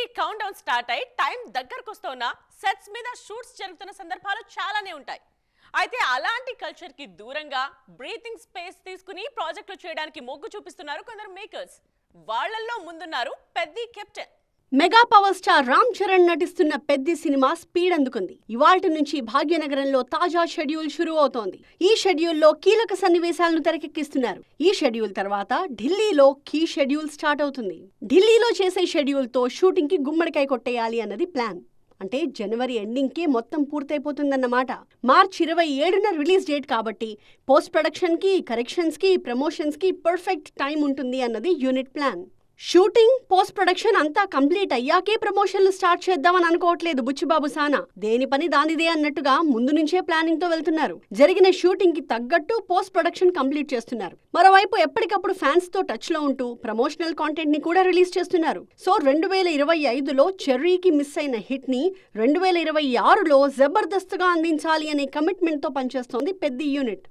కి count down start అయి time దగ్గరకు వస్తున్నా సెట్స్ మీద షూట్స్ జరుగుతున్న సందర్భాలు చాలానే ఉంటాయి. అయితే అలాంటి కల్చర్ కి దూరంగా బ్రీతింగ్ స్పేస్ తీసుకుని ప్రాజెక్టులు చేయడానికి మొగ్గు చూపిస్తున్నారు కొందరు మేకర్స్. వాళ్ళల్లో ముందున్నారు Peddi captain. Mega power star Ram Charan నటిస్తున్న పెద్ది సినిమా స్పీడ్ అందుకుంది. ఇవాల్టి నుంచి భాగ్యనగరంలో తాజా షెడ్యూల్ షురూ అవుతోంది. ఈ షెడ్యూల్లో కీలక సన్నివేశాలను తెరకెక్కిస్తున్నారు. ఈ షెడ్యూల్ తర్వాత ఢిల్లీలో కీ షెడ్యూల్ స్టార్ట్ అవుతుంది. ఢిల్లీలో చేసే షెడ్యూల్ తో షూటింగ్ కి గుమ్మడికాయ కొట్టేయాలి అన్నది ప్లాన్. అంటే జనవరి ఎండింగ్ కి మొత్తం పూర్తయిపోతుందన్నమాట. మార్చి 27న రిలీజ్ డేట్ కాబట్టి పోస్ట్ ప్రొడక్షన్ కి, కరెక్షన్స్ కి, ప్రమోషన్స్ కి పర్ఫెక్ట్ టైం ఉంటుంది అన్నది unit plan. Shooting, post production అంతా కంప్లీట్ అయ్యాకే ప్రమోషన్లు స్టార్ట్ చేద్దామని అనుకోవట్లేదు బుచ్చిబాబు సానా. దేని పని దానిదే అన్నట్టుగా ముందు నుంచే ప్లానింగ్ తో వెళ్తున్నారు. జరిగిన షూటింగ్ కి తగ్గట్టు పోస్ట్ ప్రొడక్షన్ కంప్లీట్ చేస్తున్నారు. మరోవైపు ఎప్పటికప్పుడు ఫ్యాన్స్ తో టచ్ లో ఉంటూ ప్రమోషనల్ కాంటెంట్ ని కూడా రిలీజ్ చేస్తున్నారు. సో 2025లో చెర్రీకి మిస్ అయిన హిట్ ని 2026లో జబర్దస్త్ గా అందించాలి అనే కమిట్మెంట్ తో పనిచేస్తోంది పెద్ద యూనిట్.